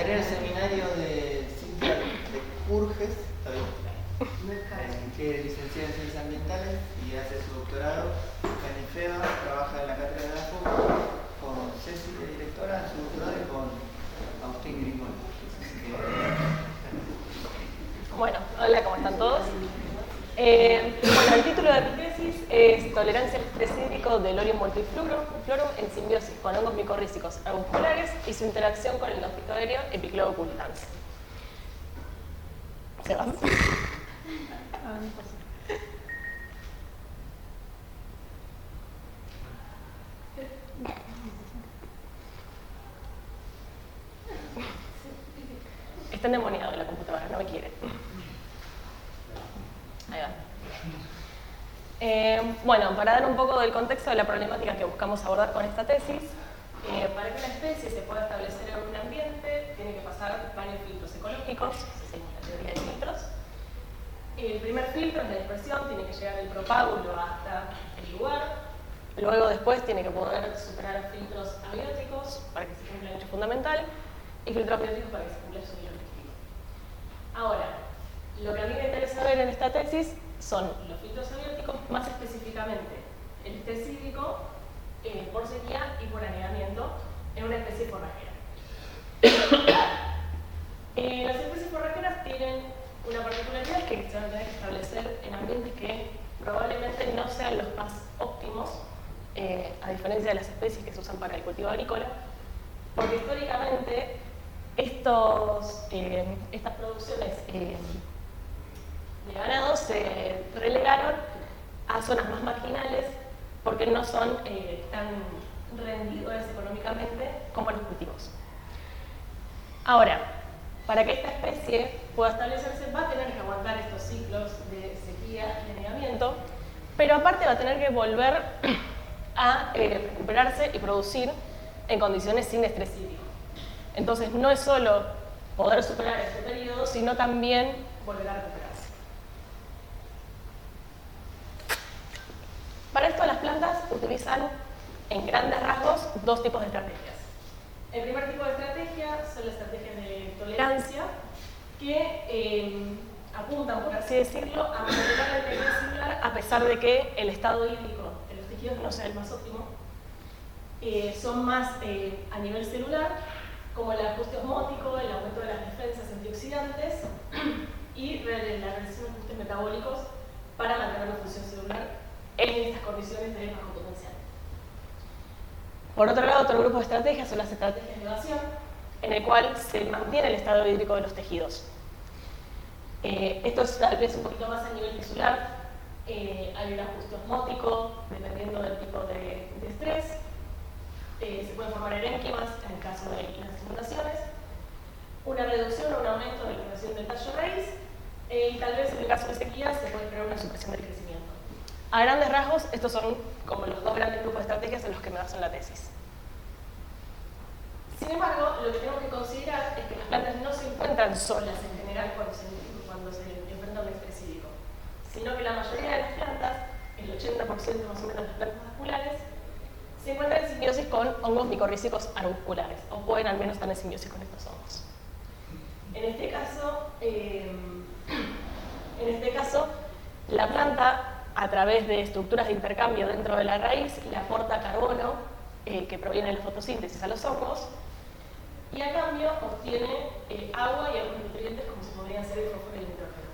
Coordinaré el seminario de Cintia de Purges, que es licenciada en Ciencias Ambientales y hace su doctorado en IFEBA, trabaja en la cátedra de la FUC con Ceci de directora en su doctorado y con Agustín Grimón. Bueno, hola, ¿cómo están todos? Bueno, el título de mi tesis es Tolerancia al estrés hídrico del Orium multifluorum en simbiosis con hongos micorrízicos arbusculares y su interacción con el Nofitoderio Epichlorocultans. ¿Se va? Está endemoniado en la computadora, no me quiere. Ahí va. Bueno, para dar un poco del contexto de la problemática que buscamos abordar con esta tesis, para que una especie se pueda establecer en un ambiente, tiene que pasar varios filtros ecológicos, según la teoría de filtros. El primer filtro es la dispersión, tiene que llegar del propágulo hasta el lugar. Luego después tiene que poder superar filtros abióticos para que se cumpla el hecho fundamental y filtros abióticos para que se cumpla el suelo objetivo. Ahora, lo que a mí me interesa ver en esta tesis son los filtros abióticos, más específicamente el estrés hídrico por sequía y por anegamiento en una especie forrajera. Las especies forrajeras tienen una particularidad que se van a tener que establecer en ambientes que probablemente no sean los más óptimos, a diferencia de las especies que se usan para el cultivo agrícola, porque históricamente estas producciones de ganado se relegaron a zonas más marginales porque no son tan rendidoras económicamente como los cultivos. Ahora, para que esta especie pueda establecerse va a tener que aguantar estos ciclos de sequía y anegamiento, pero aparte va a tener que volver a recuperarse y producir en condiciones sin estrés hídrico. Entonces no es solo poder superar este periodo, sino también volver a recuperarse. Para esto las plantas utilizan en grandes rasgos dos tipos de estrategias. El primer tipo de estrategia son las estrategias de tolerancia que apuntan, por así decirlo, a mantener la integridad celular a pesar de que el estado hídrico de los tejidos no sea el más óptimo. Son más a nivel celular, como el ajuste osmótico, el aumento de las defensas antioxidantes y la realización de ajustes metabólicos para mantener la función celular en estas condiciones de bajo potencial. Por otro lado, otro grupo de estrategias son las estrategias de evasión, en el cual se mantiene el estado hídrico de los tejidos. Esto es tal vez un poquito más a nivel tisular. Hay un ajuste osmótico, dependiendo del tipo de estrés. Se pueden formar erénquimas en el caso de las inundaciones, una reducción o un aumento de la elevación del tallo raíz, y tal vez en el caso de sequía se puede crear una supresión del crecimiento. A grandes rasgos, estos son como los dos grandes grupos de estrategias en los que me baso en la tesis. Sin embargo, lo que tenemos que considerar es que las plantas no se encuentran solas en general cuando se enfrentan a un estrés hídrico, sino que la mayoría de las plantas, el 80% más o menos de las plantas vasculares, se encuentran en simbiosis con hongos micorrízicos arbusculares, o pueden al menos estar en simbiosis con estos hongos. En este caso, la planta, a través de estructuras de intercambio dentro de la raíz, le aporta carbono que proviene de la fotosíntesis a los hongos, y a cambio obtiene agua y algunos nutrientes como se podrían ser el fósforo y el nitrógeno.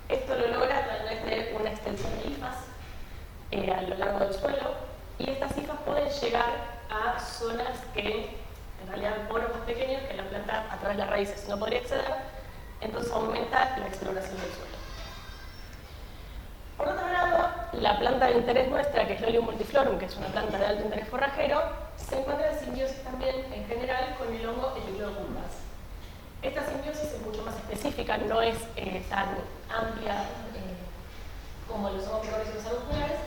Esto lo logra a través de una extensión de hifas a lo largo del suelo, y estas hifas pueden llegar a zonas que en realidad poros más pequeños que la planta a través de las raíces no podría acceder, entonces aumenta la exploración del suelo. Por otro lado, la planta de interés nuestra, que es Lolium multiflorum, que es una planta de alto interés forrajero, se encuentra en simbiosis también en general con el hongo Epichlorocultas. Esta simbiosis es mucho más específica, no es tan amplia como los hongos micorrízicos arbusculares.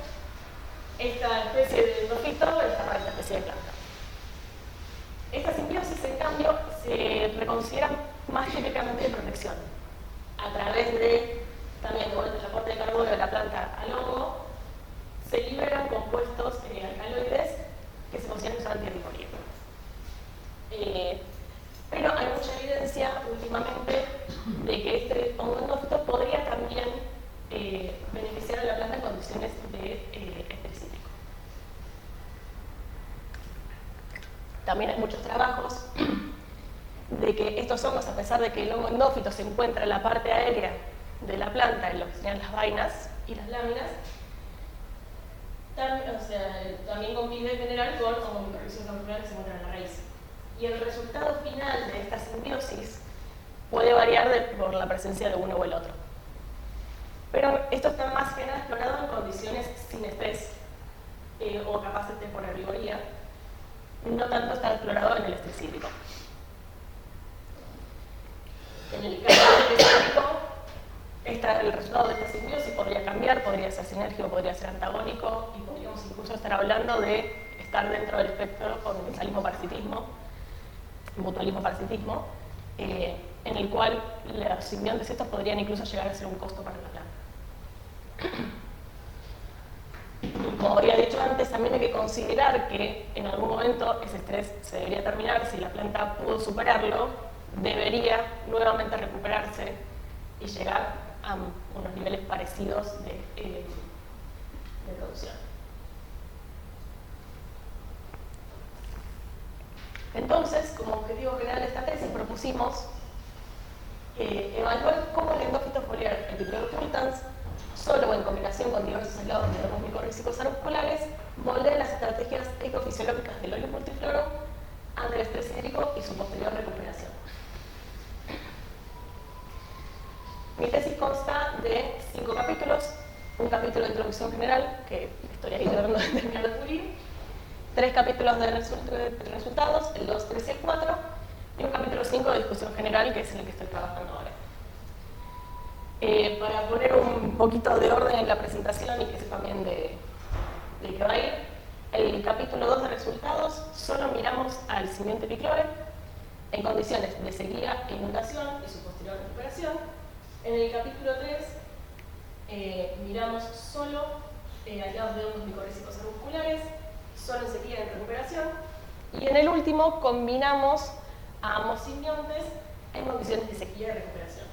Esta especie de endofito está para esta especie de planta. Esta simbiosis, en cambio, se reconsidera más típicamente de protección, a través de también el aporte de carbono de la planta al hongo, se liberan compuestos alcaloides que se consideran un antiantipolio. Pero hay mucha evidencia evidencia últimamente de que este hongo endófito podría también beneficiar a la planta en condiciones de estrés hídrico. También hay muchos trabajos de que estos hongos, a pesar de que el hongo endófito se encuentra en la parte aérea de la planta, en lo que serían las vainas y las láminas, también convive en general con hongos micorrízicos auriculares que se encuentran en la raíz. Y el resultado final de esta simbiosis puede variar por la presencia de uno o el otro. Pero esto está más que nada explorado en condiciones sin estrés o capaz por herbivoría, no tanto está explorado en el estrés hídrico. En el caso del estrés hídrico, el resultado de esta simbiosis podría cambiar, podría ser sinérgico, podría ser antagónico, y podríamos incluso estar hablando de estar dentro del espectro con mutualismo-parasitismo, en el cual los simbiontes estos podrían incluso llegar a ser un costo para la planta. Como había dicho antes, también hay que considerar que en algún momento ese estrés se debería terminar. Si la planta pudo superarlo, debería nuevamente recuperarse y llegar a unos niveles parecidos de producción. Entonces, como objetivo general de esta tesis, propusimos evaluar cómo el endófito foliar Epiploidocultans, solo o en combinación con diversos aislados de hongos micorrízicos auriculares, moldea las estrategias ecofisiológicas del Olius multiflorum ante el estrés hídrico y su posterior recuperación. Mi tesis consta de 5 capítulos, un capítulo de introducción general, que estoy ahí tratando de terminar de pulir, 3 capítulos de resultados, el 2, 3 y el 4, y un capítulo 5 de discusión general, que es en el que estoy trabajando ahora. Para poner un poquito de orden en la presentación y que sepan bien de qué va a ir, el capítulo 2 de resultados solo miramos al simbionte picloe en condiciones de sequía e inundación y su posterior recuperación. En el capítulo 3 miramos solo aislados de hongos micorrízicos auriculares, solo en sequía y en recuperación. Y en el último combinamos a ambos simbiontes en condiciones de sequía y recuperación.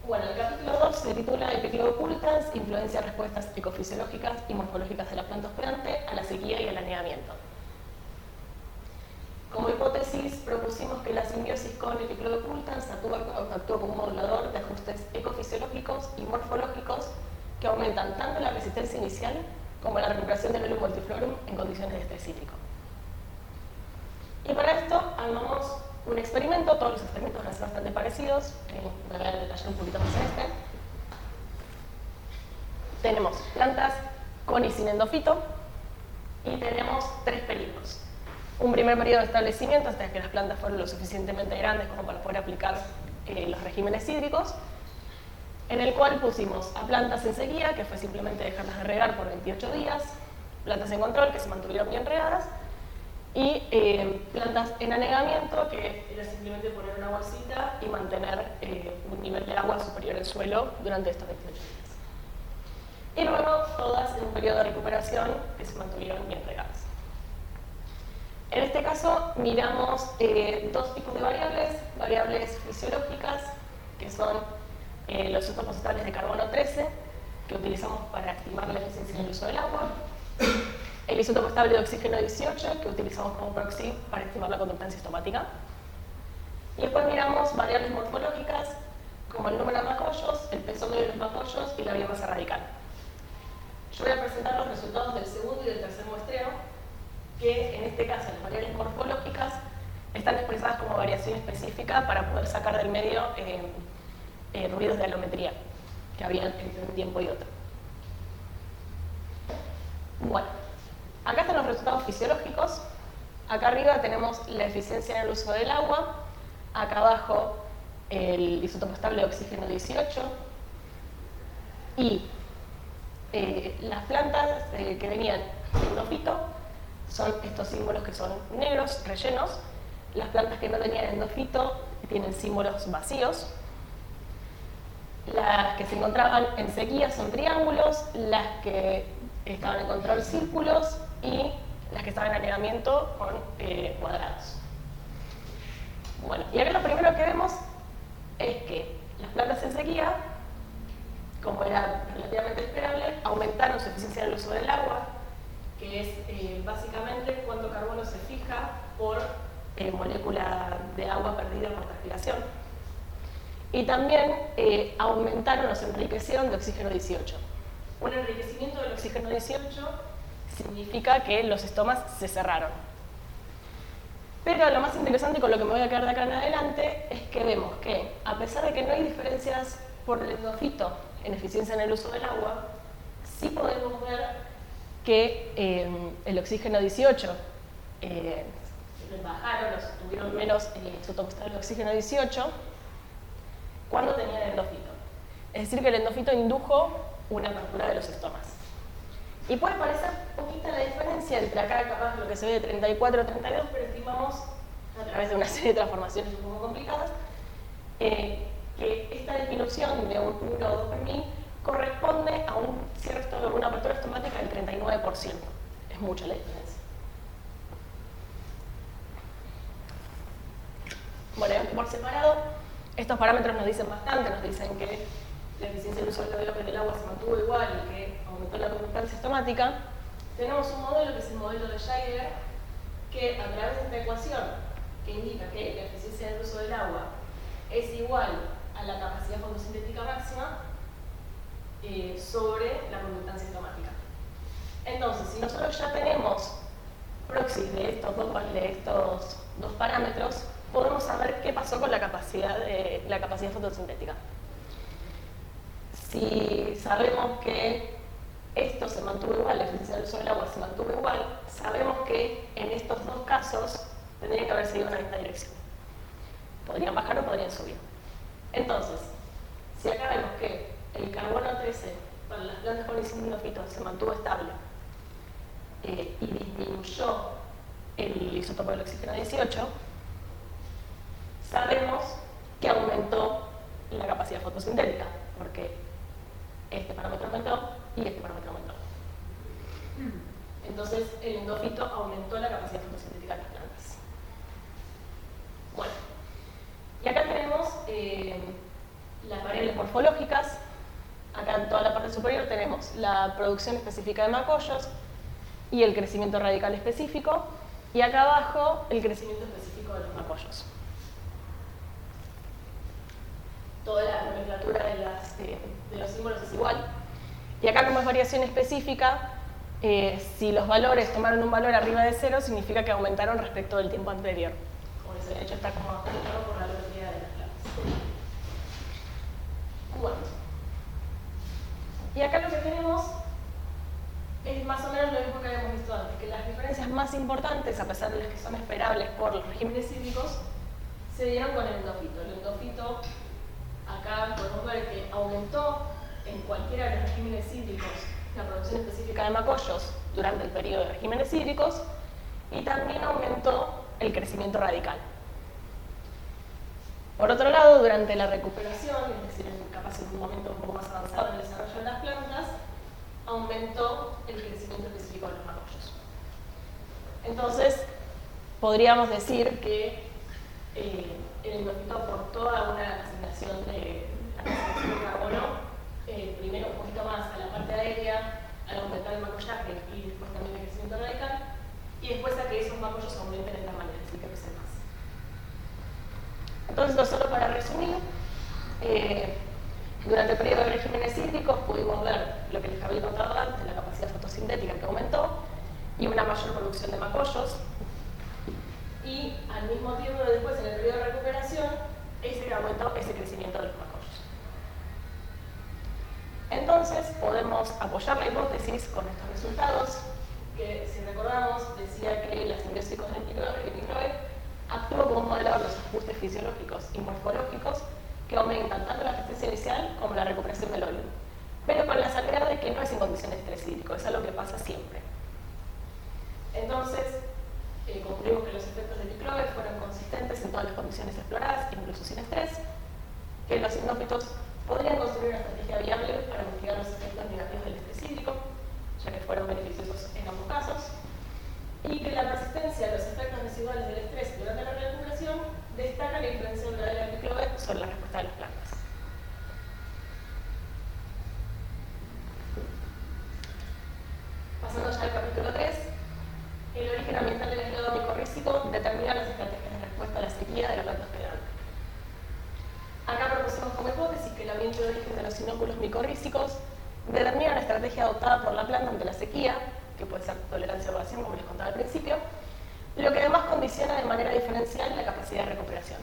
Bueno, el capítulo 2 se titula Epiploidocultans, influencia de respuestas ecofisiológicas y morfológicas de la planta hospedante a la sequía y al anegamiento. Como hipótesis, propusimos que la simbiosis con Epiploidocultans actúa como un modulador de ajustes ecofisiológicos y morfológicos que aumentan tanto la resistencia inicial como la recuperación del Olius multiflorum en condiciones de estrés hídrico. Y para esto armamos un experimento, todos los experimentos van a ser bastante parecidos, me voy a detallar un poquito más en este. Tenemos plantas con y sin endófito y tenemos 3 periodos. Un primer periodo de establecimiento hasta que las plantas fueron lo suficientemente grandes como para poder aplicar los regímenes hídricos, en el cual pusimos a plantas en sequía, que fue simplemente dejarlas de regar por 28 días, plantas en control, que se mantuvieron bien regadas, y plantas en anegamiento, que era simplemente poner una bolsita y mantener un nivel de agua superior al suelo durante estos 28 días. Y luego todas en un periodo de recuperación que se mantuvieron bien regadas. En este caso miramos 2 tipos de variables fisiológicas, que son los isótopos estables de carbono 13, que utilizamos para estimar la eficiencia en el uso del agua, el isótopo estable de oxígeno 18, que utilizamos como proxy para estimar la conductancia estomática. Y después miramos variables morfológicas, como el número de macrollos, el peso medio de los macrollos y la biomasa radical. Yo voy a presentar los resultados del segundo y del tercer muestreo, que en este caso las variables morfológicas están expresadas como variación específica para poder sacar del medio ruidos de alometría que había entre un tiempo y otro. Bueno, acá están los resultados fisiológicos. Acá arriba tenemos la eficiencia en el uso del agua. Acá abajo el isótopo estable de oxígeno 18. Y las plantas que venían en endófito son estos símbolos que son negros, rellenos. Las plantas que no tenían endófito tienen símbolos vacíos. Las que se encontraban en sequía son triángulos, las que estaban en control círculos y las que estaban en anegamiento con cuadrados. por molécula de agua perdida por transpiración. Y también aumentaron o se enriquecieron de oxígeno 18. Un enriquecimiento del oxígeno 18 significa que los estomas se cerraron. Pero lo más interesante con lo que me voy a quedar de acá en adelante es que vemos que, a pesar de que no hay diferencias por el endofito en eficiencia en el uso del agua, sí podemos ver que el oxígeno 18 bajaron, tuvieron menos su total de oxígeno 18 cuando tenían el endofito. Es decir, que el endofito indujo una apertura de los estomas. Y puede parecer poquita la diferencia entre acá, capaz lo que se ve de 34 a 32, pero estimamos, a través de una serie de transformaciones un poco complicadas, que esta disminución de un 1 o 2 per mil corresponde a una apertura estomática del 39%. Es mucha la diferencia. Bueno, por separado, estos parámetros nos dicen bastante, nos dicen que la eficiencia del uso del agua se mantuvo igual y que aumentó la conductancia estomática. Tenemos un modelo que es el modelo de Geiger, que a través de esta ecuación, que indica que la eficiencia del uso del agua es igual a la capacidad fotosintética máxima sobre la conductancia estomática. Entonces, si nosotros ya tenemos proxies de estos dos parámetros, podemos saber qué pasó con la capacidad fotosintética. Si sabemos que esto se mantuvo igual, la eficiencia del uso del agua se mantuvo igual, sabemos que en estos dos casos tendría que haber seguido una misma dirección. Podrían bajar o podrían subir. Entonces, si acá vemos que el carbono 13 para las plantas con endofito se mantuvo estable y disminuyó el isótopo del oxígeno 18, sabemos que aumentó la capacidad fotosintética, porque este parámetro aumentó y este parámetro aumentó. Entonces, el endofito aumentó la capacidad fotosintética de las plantas. Bueno, y acá tenemos las variables morfológicas. Acá en toda la parte superior tenemos la producción específica de macollos y el crecimiento radical específico, y acá abajo el crecimiento específico de los macollos. Toda la nomenclatura de los símbolos es igual. Y acá, como es variación específica, si los valores tomaron un valor arriba de 0, significa que aumentaron respecto del tiempo anterior. Como les he dicho, está como ajustado por la velocidad de las plantas. Bueno. Y acá lo que tenemos es más o menos lo mismo que habíamos visto antes, que las diferencias más importantes, a pesar de las que son esperables por los regímenes hídricos, se dieron con el endofito. El endofito, acá podemos ver que aumentó en cualquiera de los regímenes hídricos la producción específica de macollos durante el periodo de regímenes hídricos, y también aumentó el crecimiento radical. Por otro lado, durante la recuperación, es decir, capaz en un momento un poco más avanzado en el desarrollo de las plantas, aumentó el crecimiento específico de los macollos. Entonces, podríamos decir que el endofito aportó a una asignación de carbono, primero un poquito más a la parte aérea, al aumentar el macollaje y después también el crecimiento radical, y después a que esos macollos aumenten de tamaño, es decir, que crecen más. Entonces, solo para resumir, durante el periodo de regímenes hídricos pudimos ver lo que les había contado antes, la capacidad fotosintética que aumentó y una mayor producción de macollos, y al mismo tiempo después, en el periodo de recuperación, aumentó ese crecimiento de los macollos. Entonces, podemos apoyar la hipótesis con estos resultados, que, si recordamos, decía que la simbiosis con el microbe actúa como un modelador de los ajustes fisiológicos y morfológicos que aumentan tanto la resistencia inicial como la recuperación del óleo, pero con la salvedad de que no es en condiciones de estrés hídrico, es algo que pasa siempre. Entonces, concluimos que los efectos del microbe fueron consistentes en todas las condiciones exploradas, incluso sin estrés, que los endófitos podrían construir una estrategia viable para mitigar los efectos negativos del estrés hídrico, ya que fueron beneficiosos en ambos casos, y que la persistencia de los efectos residuales del estrés durante la recuperación destaca la influencia verdadera del microbe sobre la respuesta de las plantas. Pasando ya al capítulo 3, el origen ambiental del aislado micorrícico determinar las estrategias de respuesta a la sequía de la planta hospedante. Acá propusimos como hipótesis que el ambiente de origen de los inóculos micorrízicos determina la estrategia adoptada por la planta ante la sequía, que puede ser tolerancia a evasión, como les contaba al principio, lo que además condiciona de manera diferencial la capacidad de recuperación.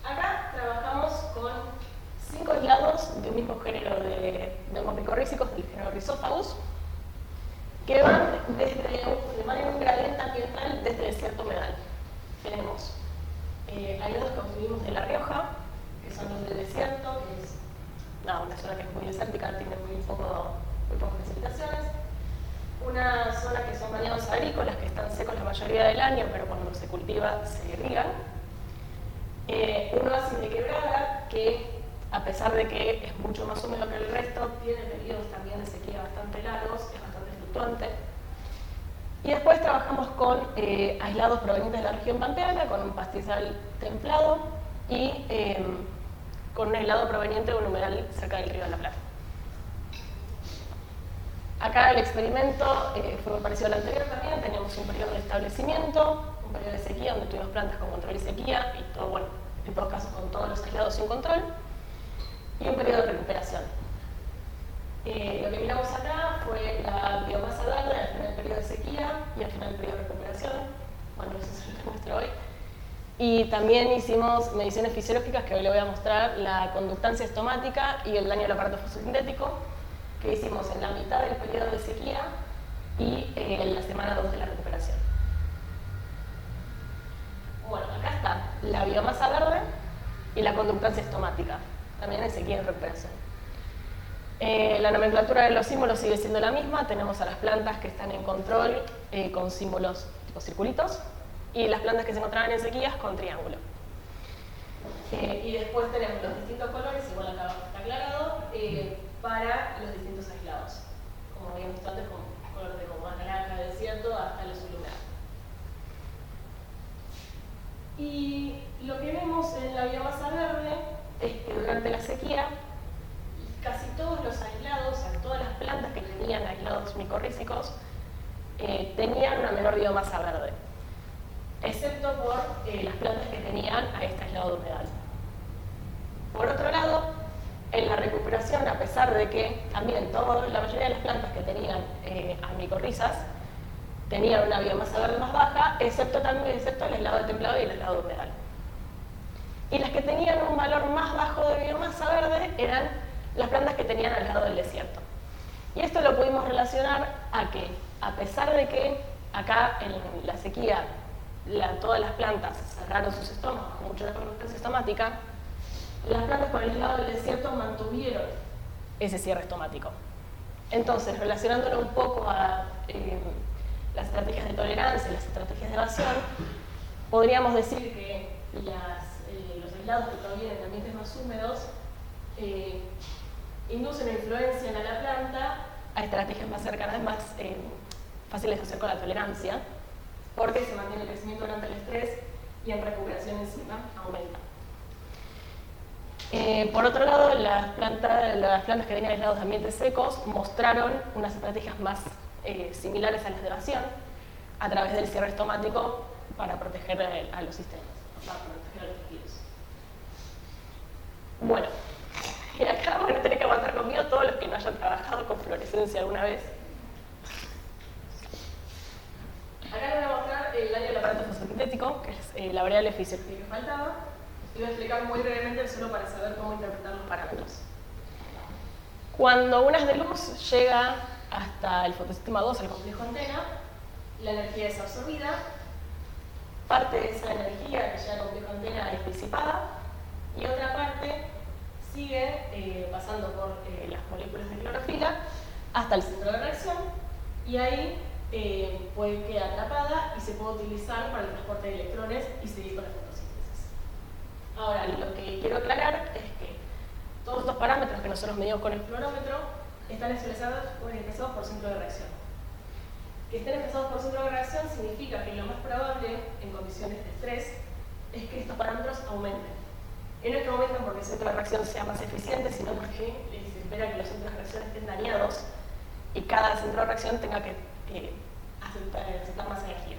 Acá trabajamos con 5 aislados de un mismo género de hongos micorrízicos, del género Rhizophagus, que van de manera un gradiente ambiental desde el desierto humedal. Tenemos aislados que obtuvimos de La Rioja, que son los del desierto, que es una zona que es muy desértica, tiene muy pocas precipitaciones. Una zona que son bañados agrícolas, que están secos la mayoría del año, pero cuando se cultiva se irrigan. Un oasis de quebrada, que a pesar de que es mucho más húmedo que el resto, tiene periodos también de sequía bastante largos, es bastante fluctuante. Y después trabajamos con aislados provenientes de la región pampeana, con un pastizal templado y con un aislado proveniente de un humedal cerca del río de la Plata. Acá el experimento fue parecido al anterior también, teníamos un periodo de establecimiento, un periodo de sequía donde tuvimos plantas con control y sequía, y todo, bueno, en todos casos con todos los aislados sin control, y un periodo de recuperación. Lo que miramos acá fue la biomasa verde al final del periodo de sequía y al final del periodo de recuperación. Bueno, eso es lo que muestro hoy. Y también hicimos mediciones fisiológicas que hoy le voy a mostrar, la conductancia estomática y el daño del aparato fotosintético, que hicimos en la mitad del periodo de sequía y en la semana 2 de la recuperación. Bueno, acá está la biomasa verde y la conductancia estomática, también en sequía y en recuperación. La nomenclatura de los símbolos sigue siendo la misma. Tenemos a las plantas que están en control con símbolos tipo circulitos y las plantas que se encontraban en sequías con triángulo. Y después tenemos los distintos colores, igual acá está aclarado, para los distintos aislados. Como habíamos visto antes, con color de como naranja del desierto hasta el azul húmedo. Y lo que vemos en la biomasa verde es que durante la sequía casi todos los aislados, o sea, todas las plantas que tenían aislados micorrízicos tenían una menor biomasa verde, excepto por las plantas que tenían a este aislado humedal. Por otro lado, en la recuperación, a pesar de que también la mayoría de las plantas que tenían micorrizas tenían una biomasa verde más baja, excepto el aislado de templado y el aislado humedal. Y las que tenían un valor más bajo de biomasa verde eran las plantas que tenían al lado del desierto. Y esto lo pudimos relacionar a que, a pesar de que acá en la sequía todas las plantas cerraron sus estómagos con mucha conductancia estomática, las plantas con el lado del desierto mantuvieron ese cierre estomático. Entonces, relacionándolo un poco a las estrategias de tolerancia, las estrategias de evasión, podríamos decir que los aislados que provienen de ambientes más húmedos inducen o influencian a la planta a estrategias más cercanas, más fáciles de hacer con la tolerancia, porque se mantiene el crecimiento durante el estrés y en recuperación encima aumenta. Por otro lado, las plantas que tenían aislados de ambientes secos mostraron unas estrategias más similares a las de evasión a través del cierre estomático para proteger a los sistemas, para proteger a los tejidos. Bueno, y acá van a tener que aguantar conmigo todos los que no hayan trabajado con fluorescencia alguna vez. Acá les voy a mostrar el daño del aparato fotosintético, que es la variable fisiológica que faltaba, y voy a explicar muy brevemente solo para saber cómo interpretar los parámetros. Cuando un haz de luz llega hasta el fotosistema 2, el complejo antena, la energía es absorbida, parte de esa energía que llega al complejo antena es disipada y otra parte sigue pasando por las moléculas de clorofila hasta el centro de reacción y ahí puede quedar atrapada y se puede utilizar para el transporte de electrones y seguir con la fotosíntesis. Ahora, lo que quiero aclarar es que todos estos parámetros que nosotros medimos con el fluorómetro están expresados por centro de reacción. Que estén expresados por centro de reacción significa que lo más probable en condiciones de estrés es que estos parámetros aumenten. Y no es que aumenten porque el centro de reacción sea más eficiente, sino porque se espera que los centros de reacción estén dañados y cada centro de reacción tenga que aceptar más energía.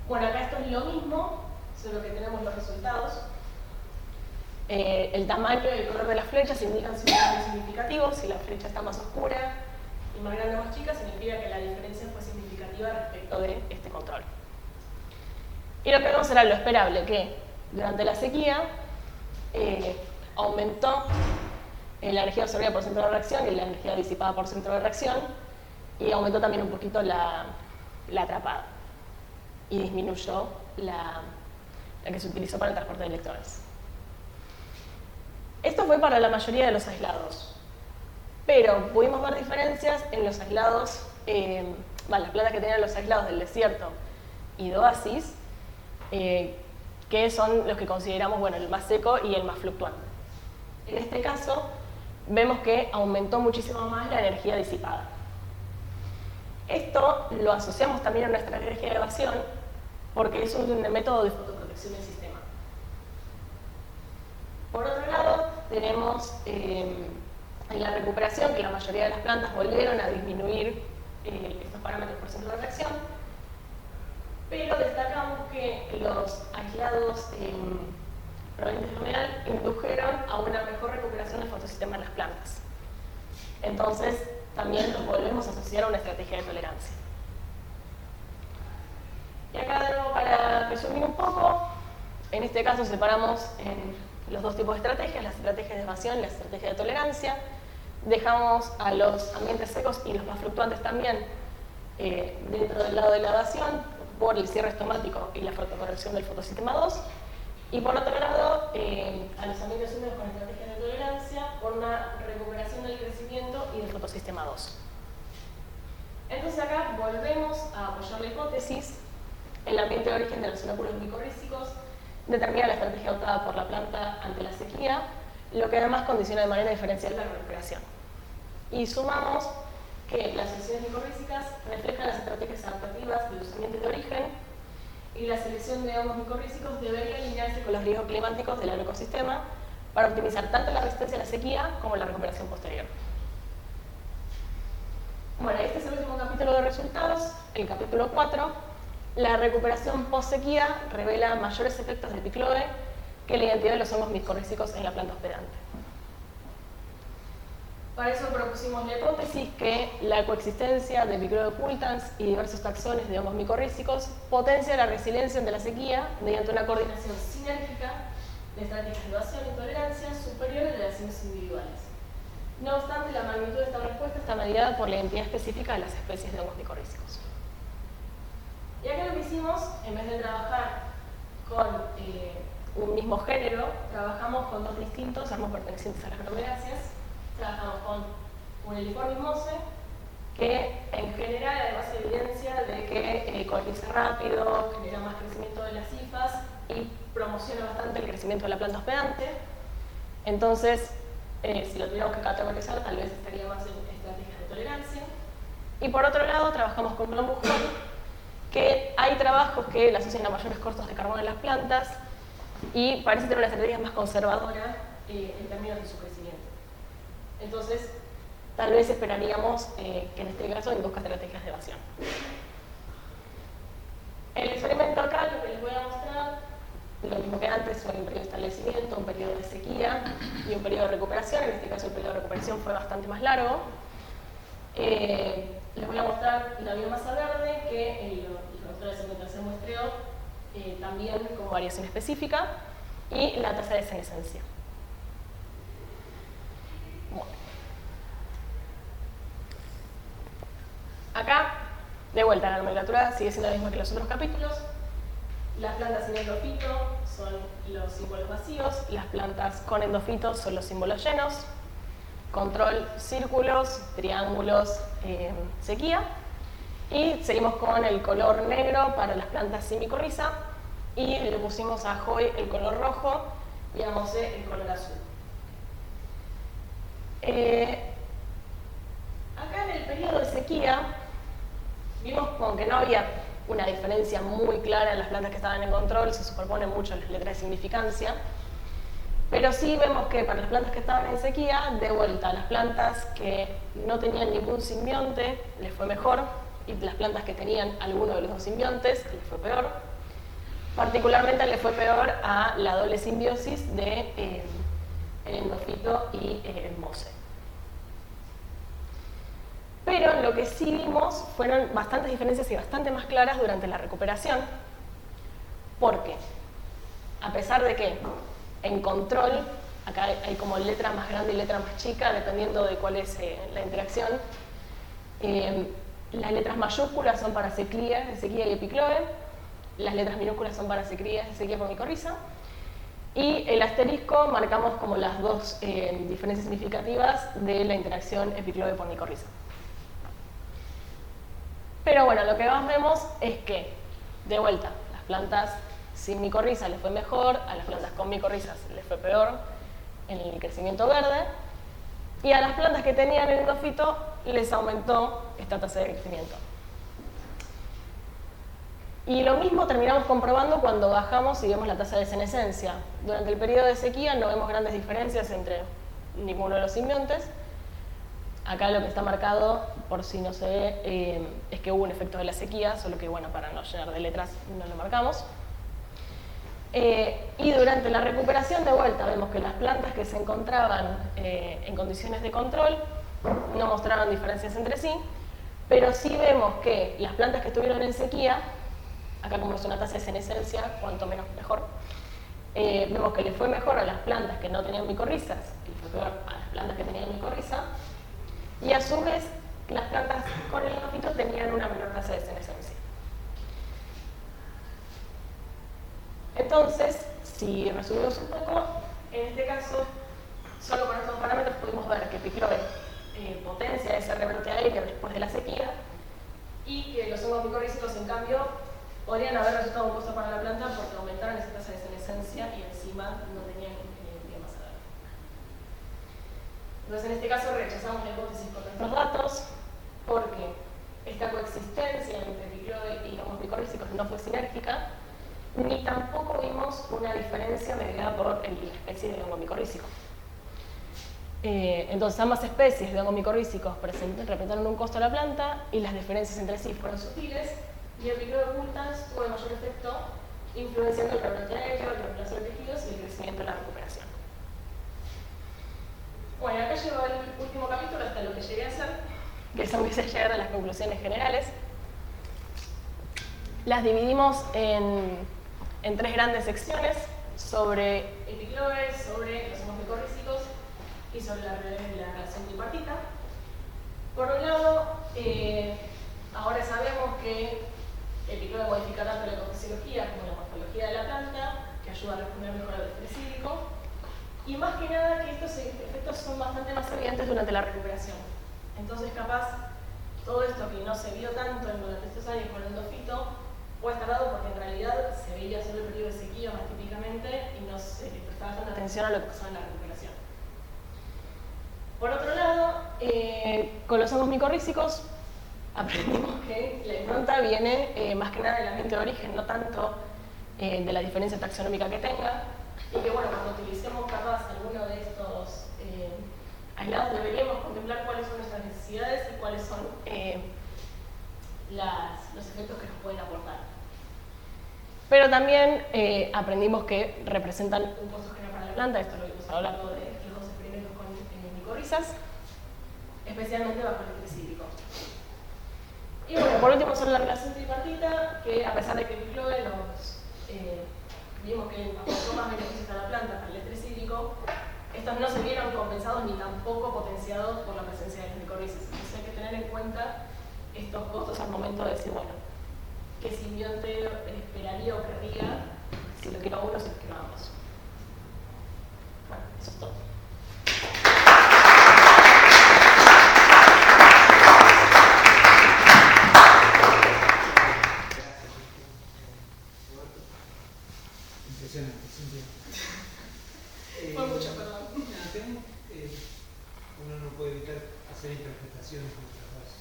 Bueno, acá esto es lo mismo, solo que tenemos los resultados. El tamaño y el color de las flechas indican si es significativo. Si la flecha está más oscura y más grande o más chica, significa que la diferencia fue significativa respecto de este control. Y lo que vemos era lo esperable, que durante la sequía aumentó la energía absorbida por centro de reacción y la energía disipada por centro de reacción, y aumentó también un poquito la atrapada, y disminuyó la que se utilizó para el transporte de electrones. Esto fue para la mayoría de los aislados, pero pudimos ver diferencias en los aislados, las plantas que tenían los aislados del desierto y de oasis, que son los que consideramos el más seco y el más fluctuante. En este caso, vemos que aumentó muchísimo más la energía disipada. Esto lo asociamos también a nuestra estrategia de evasión, porque es un método de fotoprotección del sistema. Por otro lado, tenemos en la recuperación que la mayoría de las plantas volvieron a disminuir estos parámetros por centro de reacción, pero destacamos que los aislados provenientes de humedal indujeron a una mejor recuperación del fotosistema en las plantas. Entonces, también los volvemos a asociar a una estrategia de tolerancia. Y acá, de nuevo, para resumir un poco, en este caso separamos en los dos tipos de estrategias, las estrategias de evasión y las estrategias de tolerancia. Dejamos a los ambientes secos y los más fluctuantes también dentro del lado de la evasión por el cierre estomático y la fotocorrección del fotosistema 2. Y por otro lado, a los ambientes húmedos con estrategias de tolerancia por una recuperación del crecimiento y del fotosistema 2. Entonces acá volvemos a apoyar la hipótesis. El ambiente de origen de los inóculos micorrízicos determina la estrategia adoptada por la planta ante la sequía, lo que además condiciona de manera diferencial la recuperación. Y sumamos que las selecciones micorrízicas reflejan las estrategias adaptativas de los ambientes de origen, y la selección de hongos micorrízicos debería alinearse con los riesgos climáticos del agroecosistema para optimizar tanto la resistencia a la sequía como la recuperación posterior. Bueno, este es el último capítulo de resultados, el capítulo 4. La recuperación post-sequía revela mayores efectos de Picloe que la identidad de los hongos micorrízicos en la planta hospedante. Para eso propusimos la hipótesis que la coexistencia de Picloe ocultans y diversos taxones de hongos micorrízicos potencia la resiliencia ante la sequía mediante una coordinación sinérgica de estrategias de evasión y tolerancia superiores de las individuales. No obstante, la magnitud de esta respuesta está mediada por la identidad específica de las especies de hongos micorrízicos. Y acá lo que hicimos, en vez de trabajar con un mismo género, trabajamos con dos distintos hongos pertenecientes a las bromeláceas. Trabajamos con un Heliformis mose, que en general además evidencia de que coloniza rápido, genera más crecimiento de las hifas y promociona bastante el crecimiento de la planta hospedante. Entonces, si lo tuviéramos que categorizar, tal vez estaría más en estrategias de tolerancia. Y por otro lado, trabajamos con Blombus Hall, que hay trabajos que le asocian a mayores cortos de carbono en las plantas y parece tener una estrategia más conservadora en términos de su crecimiento. Entonces, tal vez esperaríamos que en este caso induzca estrategias de evasión. El experimento acá, lo que les voy a mostrar, lo mismo que antes, fue un periodo de establecimiento, un periodo de sequía y un periodo de recuperación. En este caso, el periodo de recuperación fue bastante más largo. Les voy a mostrar la biomasa verde, que los doctores en el tercer muestreo también como variación específica, y la tasa de senescencia. Bueno. Acá, de vuelta, la nomenclatura sigue siendo la misma que los otros capítulos. Las plantas sin endofito son los símbolos vacíos, las plantas con endofito son los símbolos llenos. Control, círculos, triángulos, sequía. Y seguimos con el color negro para las plantas sin micorriza. Y le pusimos a Hoy el color rojo y a Mose el color azul. Acá en el periodo de sequía vimos como que no había una diferencia muy clara en las plantas que estaban en control, se superponen mucho las letras de significancia. Pero sí vemos que para las plantas que estaban en sequía, de vuelta, las plantas que no tenían ningún simbionte les fue mejor y las plantas que tenían alguno de los dos simbiontes les fue peor. Particularmente le fue peor a la doble simbiosis de el endofito y el moce. Pero lo que sí vimos fueron bastantes diferencias y bastante más claras durante la recuperación, porque a pesar de que en control, acá hay como letra más grande y letra más chica, dependiendo de cuál es la interacción, las letras mayúsculas son para sequía y epicloe, las letras minúsculas son para sequía por micorriza, y el asterisco marcamos como las dos diferencias significativas de la interacción epicloe por micorriza. Pero bueno, lo que más vemos es que, de vuelta, las plantas sin micorriza les fue mejor, a las plantas con micorrizas les fue peor en el crecimiento verde, y a las plantas que tenían el endofito les aumentó esta tasa de crecimiento. Y lo mismo terminamos comprobando cuando bajamos y vemos la tasa de senescencia. Durante el periodo de sequía no vemos grandes diferencias entre ninguno de los simbiontes. Acá lo que está marcado, por si no se ve, es que hubo un efecto de la sequía, solo que bueno, para no llenar de letras no lo marcamos. Y durante la recuperación de vuelta vemos que las plantas que se encontraban en condiciones de control no mostraron diferencias entre sí, pero sí vemos que las plantas que estuvieron en sequía, acá como es una tasa de senescencia, cuanto menos mejor, vemos que le fue mejor a las plantas que no tenían micorrizas y le fue peor a las plantas que tenían micorriza, y a su vez las plantas con el endofito tenían una menor tasa de senescencia. Entonces, si resumimos un poco, en este caso, solo con estos parámetros pudimos ver que epicloe potencia ese rebrote aéreo después de la sequía, y que los hongos micorrízicos, en cambio, podrían haber resultado un costo para la planta porque aumentaron esa tasa de senescencia y encima no tenían biomasa verde. Entonces, en este caso, rechazamos la hipótesis con nuestros datos porque esta coexistencia entre epicloe y hongos micorrízicos no fue sinérgica, ni tampoco vimos una diferencia mediada por la especie de hongo micorrícico. Entonces, ambas especies de hongos micorrícicos representaron un costo a la planta y las diferencias entre sí fueron sutiles, y el epicloe ocultans tuvo el mayor efecto influenciando el rebrote aéreo, el reemplazo de tejidos y el crecimiento de la recuperación. Bueno, acá llegó el último capítulo hasta lo que llegué a hacer, que es empecé a llegar a las conclusiones generales. Las dividimos en tres grandes secciones: sobre epicloe, sobre los hongos micorrízicos y sobre la relación tripartita. Por un lado, ahora sabemos que epicloe modifica tanto la ecofisiología como la morfología de la planta, que ayuda a responder mejor al estrés hídrico, y más que nada que estos efectos son bastante más evidentes durante la recuperación. Entonces, capaz, todo esto que no se vio tanto durante estos años con el endofito puede estar dado porque en realidad se veía solo el periodo de sequía más típicamente y no se prestaba tanta atención a lo que pasaba en la recuperación. Por otro lado, con los hongos micorrízicos aprendimos que la impronta viene más que nada del ambiente de origen, no tanto de la diferencia taxonómica que tenga, y que bueno, cuando utilicemos capaz alguno de estos aislados deberíamos contemplar cuáles son nuestras necesidades y cuáles son los efectos que nos pueden aportar. Pero también aprendimos que representan un costo general para la planta, esto lo vimos a lo largo de los dos experimentos con micorrizas, especialmente bajo el estrés hídrico. Y bueno, por último son la relación tripartita, que a pesar de que epicloe vimos que aportó más beneficios a la planta para el estrés hídrico, estos no se vieron compensados ni tampoco potenciados por la presencia de los micorrizas. Entonces hay que tener en cuenta estos costos al momento de decir, bueno, qué simbionte esperaría o querría si lo quiero a uno o si lo quiero a ambos. Bueno, eso es todo. Impresionante, Cintia. Fue mucho, perdón. Uno no puede evitar hacer interpretaciones mientras vas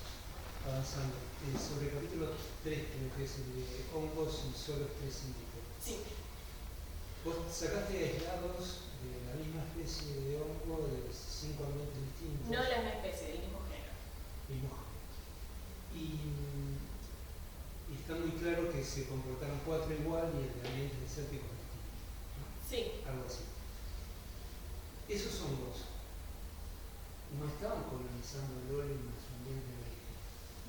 avanzando. Sobre el capítulo 3, creo que es el de hongos y suelos estrés hídrico. Sí. Vos sacaste aislados de la misma especie de hongo de 5 ambientes distintos. No de la misma especie, del mismo género. Mismo género. Y que se comportaron 4 igual y el de ambientes desérticos distintos, ¿no? Sí. Algo así. Esos hongos no estaban colonizando el óleo en su ambiente de origen.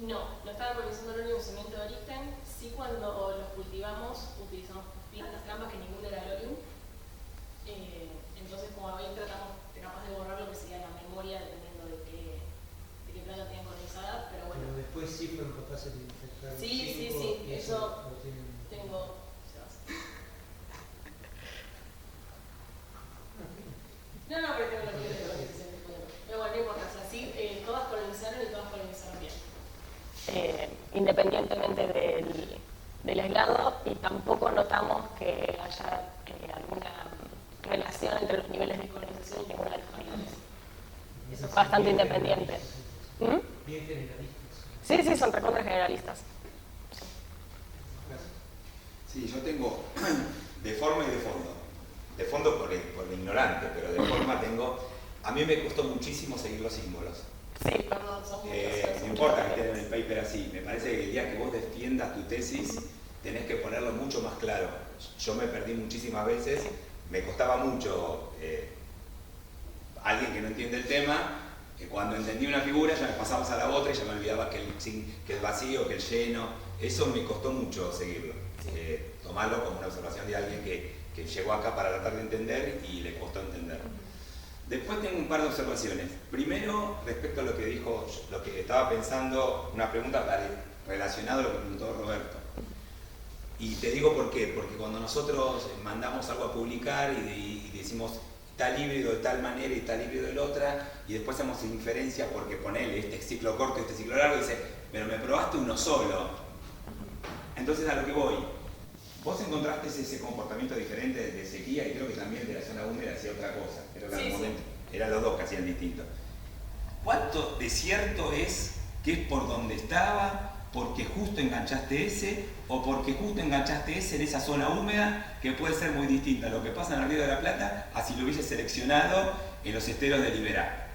No, no estaba colonizando el óleo en su ambiente de origen. Sí, cuando los cultivamos utilizamos las trampas que ninguno era el oleum. Entonces, como hoy tratamos de capaz de borrar lo que sería la memoria dependiendo de qué planta tenían colonizada, pero bueno. Pero después sí fueron capaces de infectar los Sí, hongos, y eso lo tienen. tengo. No, pero tengo la teoría de colonización disponible. Pero bueno, no importa, o sea, sí, todas colonizaron y todas colonizaron bien. Independientemente del aislado, y tampoco notamos que haya alguna relación entre los niveles de colonización y ninguna de las variables. Eso es bastante independiente. Bien generalistas. Sí, son recontra generalistas. Sí, yo tengo de forma y de fondo. De fondo por lo ignorante, pero de forma tengo... A mí me costó muchísimo seguir los símbolos. Sí, perdón, son no importa que estén en el paper así, me parece que el día que vos defiendas tu tesis tenés que ponerlo mucho más claro. Yo me perdí muchísimas veces, me costaba mucho alguien que no entiende el tema, que cuando entendí una figura ya me pasabas a la otra y ya me olvidaba que el vacío, que el lleno, eso me costó mucho seguirlo. Tomarlo como una observación de alguien que llegó acá para tratar de entender y le costó entender. Después tengo un par de observaciones. Primero, respecto a lo que dijo, lo que estaba pensando, una pregunta relacionada a lo que preguntó Roberto. Y te digo por qué, porque cuando nosotros mandamos algo a publicar y decimos tal híbrido de tal manera y tal híbrido de la otra, y después hacemos inferencia porque ponele este ciclo corto y este ciclo largo, y dice, pero me probaste uno solo. Entonces a lo que voy, vos encontraste ese comportamiento diferente de sequía y creo que también de la zona húmeda hacía otra cosa. Creo que al momento eran los dos que hacían distinto. ¿Cuánto de cierto es que es por donde estaba, porque justo enganchaste ese, o porque justo enganchaste ese en esa zona húmeda, que puede ser muy distinta a lo que pasa en el Río de la Plata a si lo hubiese seleccionado en los esteros de Liberá?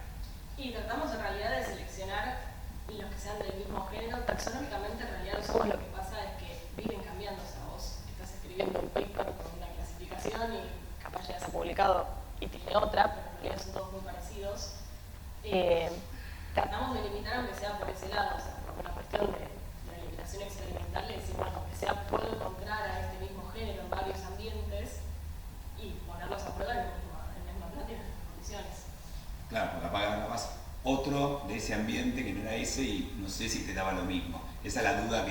Y tratamos en realidad de seleccionar los que sean del mismo género. Taxonómicamente en realidad los hongos lo que pasa es que viven cambiando. O sea, vos estás escribiendo un paper con una clasificación y capaz ya se ha publicado y tiene otra, pero en realidad son todos muy parecidos. Tratamos de limitar aunque sea por ese lado, o sea, por una cuestión de la limitación experimental, de decir, bueno, aunque sea puedo encontrar a este mismo género en varios ambientes y ponerlos a prueba en la misma planta y en las mismas condiciones. Claro, porque apagabas otro de ese ambiente que no era ese y no sé si te daba lo mismo. Esa es la duda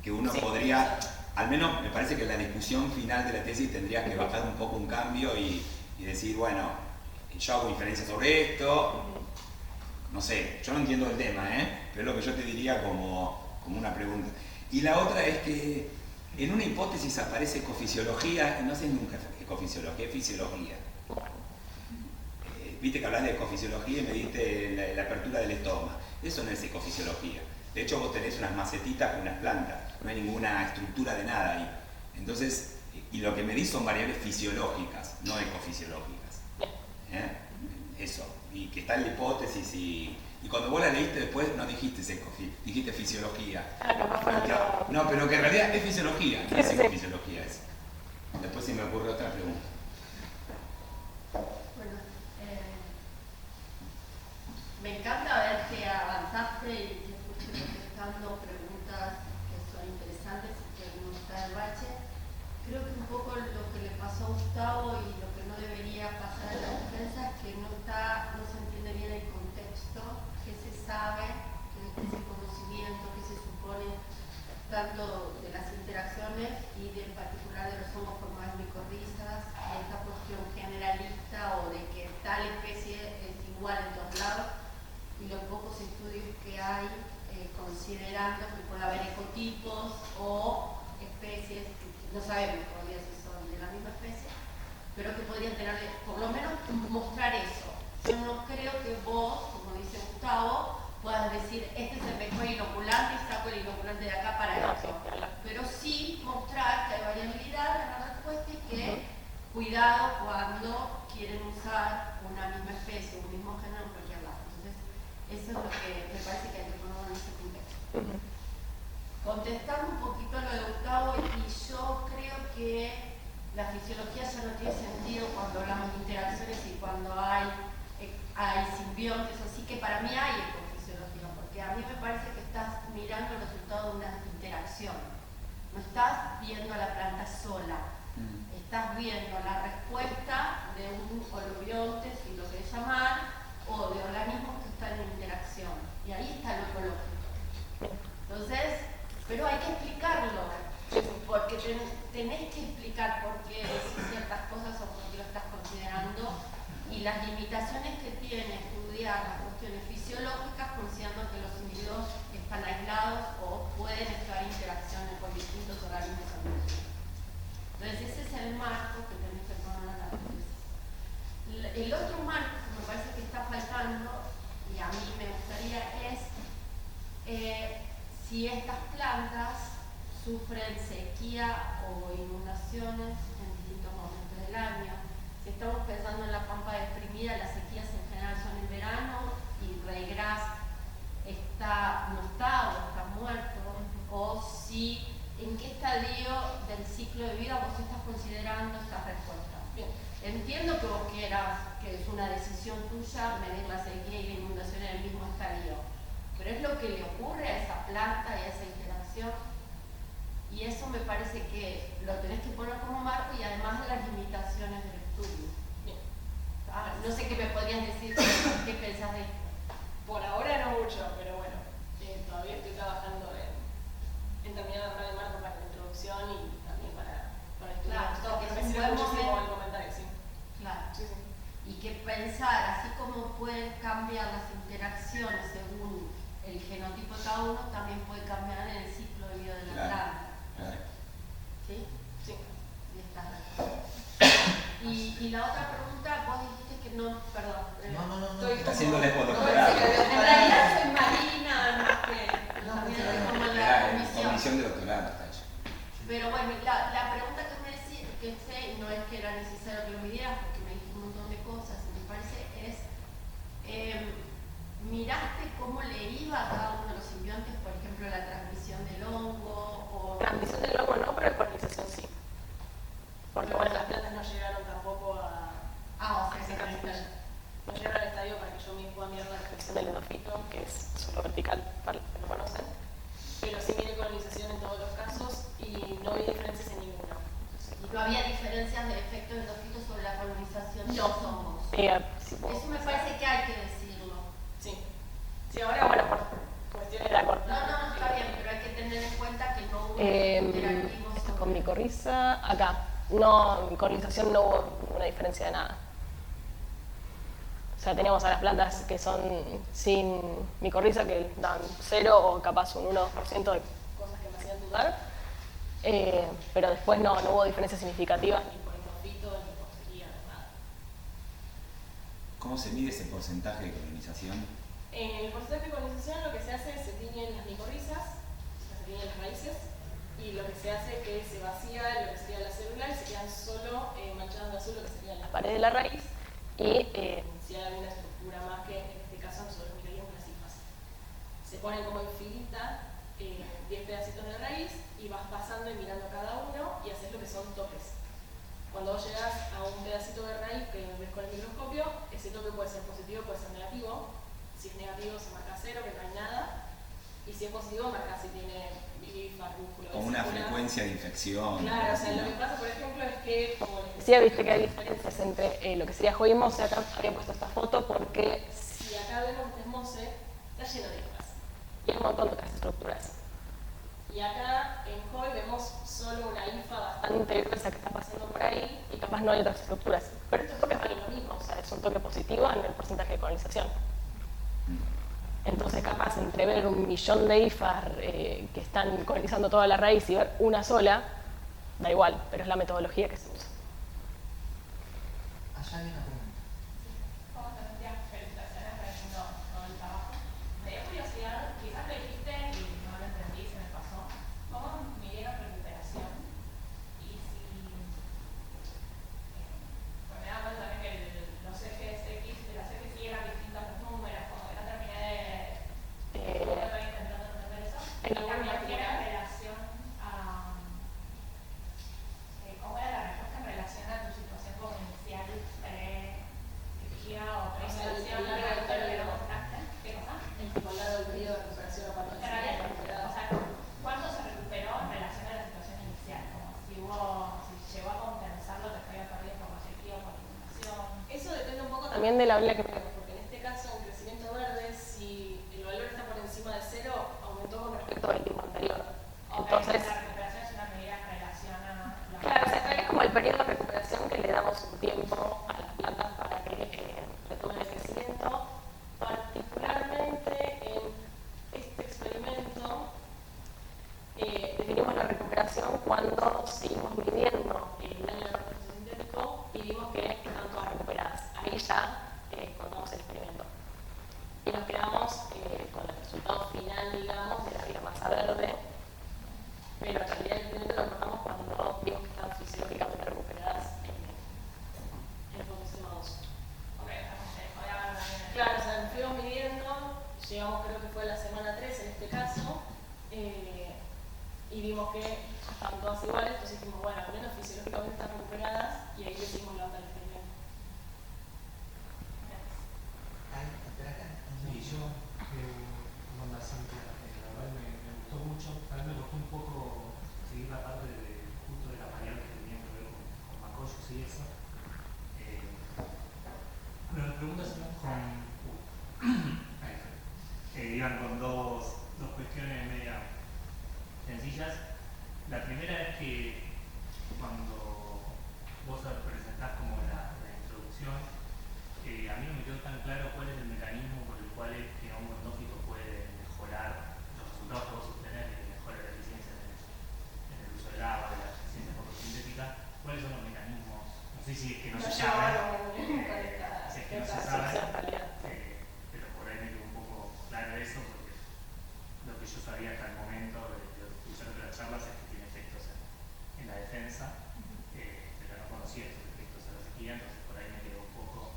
que uno podría, al menos me parece que en la discusión final de la tesis tendrías que bajar un poco un cambio y decir, bueno, yo hago inferencias sobre esto, no sé, yo no entiendo el tema, pero es lo que yo te diría como una pregunta. Y la otra es que en una hipótesis aparece ecofisiología, no sé nunca ecofisiología, es fisiología. Viste que hablas de ecofisiología y me diste la apertura del estómago. Eso no es ecofisiología. De hecho, vos tenés unas macetitas con unas plantas, no hay ninguna estructura de nada ahí. Entonces, y lo que me di son variables fisiológicas, no ecofisiológicas. Eso, y que está en la hipótesis y cuando vos la leíste después no dijiste dijiste fisiología. No, pero que en realidad es fisiología, no es ecofisiología eso. Después se me ocurre otra pregunta. Bueno, me encanta ver que avanzaste y que fuiste contestando preguntas que son interesantes y que no está el bache. Creo que un poco lo que le pasó a Gustavo y lo que no debería pasar en la defensa es que no se entiende bien el contexto, qué se sabe, qué es el conocimiento, qué se supone tanto de las interacciones y en particular de los hongos formales micorrizas, y esta cuestión generalista o de que tal especie es igual en todos lados, y los pocos estudios que hay considerando que puede haber ecotipos o especies que no sabemos todavía si son de la misma especie, pero que podrían tener, por lo menos, mostrar eso. Yo no creo que vos, como dice Gustavo, puedas decir, este es el mejor inoculante y saco el inoculante de acá para eso. Pero sí mostrar que hay variabilidad en la respuesta y que cuidado cuando quieren usar una misma especie, un mismo género en cualquier lado. Entonces, eso es lo que me parece que hay que ponerlo en ese contexto. contestando un poquito lo de Gustavo, y yo creo que la fisiología ya no tiene sentido cuando hablamos de interacciones y cuando hay simbiontes, así que para mí hay ecofisiología, porque a mí me parece que estás mirando el resultado de una interacción, no estás viendo a la planta sola, estás viendo la respuesta de un holobionte, si lo querés llamar, o de organismos que están en interacción, y ahí está lo ecológico. Entonces, pero hay que explicarlo, porque tenés que explicar por qué decís ciertas cosas o por qué lo estás considerando, y las limitaciones que tiene estudiar las cuestiones fisiológicas, considerando que los individuos están aislados o pueden estar en interacciones con distintos organismos ambientales. Entonces ese es el marco que tenés que poner en la tesis. El otro marco que me parece que está faltando, y a mí me gustaría, es si estas plantas sufren sequía o inundaciones en distintos momentos del año. Si estamos pensando en la pampa deprimida, las sequías en general son en verano y Rhaegras no está o está muerto, o si en qué estadio del ciclo de vida vos estás considerando estas respuestas. Bien, entiendo que vos quieras, que es una decisión tuya, medir la sequía y la inundación en el mismo estadio, pero es lo que le ocurre a esa planta y a esa interacción. Y eso me parece que lo tenés que poner como marco, y además de las limitaciones del estudio. Bien. No sé qué me podrías decir, qué pensás de esto. Por ahora no mucho, pero bueno, todavía estoy trabajando en terminar de armar el marco para la introducción y también para estudiar. Claro, Me es un sirve buen muchísimo momento. el comentario, sí. Claro. Sí, sí. Y que pensar, así como pueden cambiar las interacciones según el genotipo de cada uno, también puede cambiar en el ciclo de vida de la planta. ¿Sí? Sí. Y está. Y la otra pregunta, vos dijiste que no, perdón. No. Está haciendo el postdoctorado. En realidad soy Marina, no que como en la Comisión de doctorado está hecho. Pero bueno, la pregunta que me decía, que sé, y no es que era necesario que lo midieras, porque me dijiste un montón de cosas, y me parece, es, ¿miraste cómo le iba a cada uno de los simbiontes, por ejemplo, la transmisión del hongo? O... Transmisión del hongo no, pero colonización sí. Porque bueno, las plantas no llegaron tampoco a... o sea, que no llegaron al estadio para que yo mismo pueda mirar la reflexión del endofito, que es solo vertical, para los que lo conocen. Pero sí viene colonización en todos los casos y no hay diferencias en ninguno. Y no había diferencias de efecto endofito sobre la colonización de los hongos. Sí, Eso me parece que hay que decirlo. Sí. Sí, ahora bueno, por cuestiones de acuerdo. No, está bien, pero hay que tener en cuenta que no hubo interactivos. Esto con micorriza, acá. No, en colonización no hubo ninguna diferencia de nada. O sea, teníamos a las plantas que son sin micorriza, que dan 0 o capaz un 1% de cosas que me hacían dudar. Pero después no hubo diferencias significativas ni por endofito ni por sequía, nada. ¿Cómo se mide ese porcentaje de colonización? En el porcentaje de colonización lo que se hace es se tiñen las micorrizas, se tiñen las raíces, y lo que se hace es que se vacía lo que sería la célula y se quedan solo manchadas de azul lo que serían las paredes de la raíz, y si hay alguna estructura más, que en este caso nosotros miraríamos las hifas. Se ponen como en filita 10 pedacitos de raíz y vas pasando y mirando cada uno y haces lo que son toques. Cuando vos llegas a un pedacito de raíz que ves con el microscopio, ese toque puede ser positivo, puede ser negativo. Si es negativo se marca 0, que no hay nada, y si es positivo marca si tiene hifa, rúcula. Como una frecuencia de infección. Claro, o sea, lo que pasa, por ejemplo, es que, como les decía, viste que hay diferencias entre lo que sería Joimose, acá había puesto esta foto porque si acá vemos Desmose, está lleno de hifas y hay un montón de otras estructuras. Y acá en Joy vemos solo una hifa bastante gruesa que está pasando por ahí y capaz no hay otras estructuras. Pero estos toques valen lo mismo, o sea, es un toque positivo en el porcentaje de colonización. Entonces, capaz entre ver 1.000.000 de hifas que están colonizando toda la raíz y ver una sola, da igual, pero es la metodología que se usa. Allá hay una pregunta. ¿Cómo te sentías? Felicitaciones por el trabajo. Me dio curiosidad, quizás lo dijiste y no lo entendí, se me pasó. ¿Cómo midieron recuperación? Y si... pues me da cuenta también que los ejes X de las ejes Y eran distintos los números, como que no terminé de... intentando entender eso. Y también tienen relación también de la ola que vemos, porque en este caso, en crecimiento verde, si el valor está por encima de 0, aumentó con respecto al tiempo anterior. Entonces, la recuperación es una medida en relación a la... claro, se trae como el periodo de recuperación que le damos un tiempo a las plantas para que retomen el crecimiento. Particularmente en este experimento, definimos la recuperación cuando seguimos midiendo el daño de sintético y vimos que estaban todas recuperadas. Ahí ya contamos el experimento. Y nos quedamos con el resultado final, digamos, de la biomasa verde, pero en realidad el experimento lo contamos cuando vimos que estaban fisiológicamente recuperadas en fotosistema 2. Ok, voy a ver también. Claro, o sea, nos fuimos midiendo, llegamos creo que fue a la semana 3 en este caso, y vimos que estaban todas iguales, entonces dijimos, bueno, al menos fisiológicamente están recuperadas, y ahí decidimos levantar el experimento. Sí, yo, como la Cintia, la verdad me gustó mucho. A mí me costó un poco seguir la parte justo de la variable que tenía que ver con Macoyos y eso. Bueno, las preguntas iban iban con dos cuestiones media sencillas. La primera es que cuando vos presentás como la introducción, a mí no me quedó tan claro cuál es el mecanismo por el cual el genoma endófito puede mejorar los resultados que vos obtenés, que mejora la eficiencia en el uso del agua, de la eficiencia fotosintética. ¿Cuáles son los mecanismos? No sé si es que no se sabe, si es que no se sabe, pero por ahí me quedó un poco claro eso, porque lo que yo sabía hasta el momento de escuchar de las charlas es que tiene efectos en la defensa, pero no conocía estos efectos en la sequía, entonces por ahí me quedó un poco...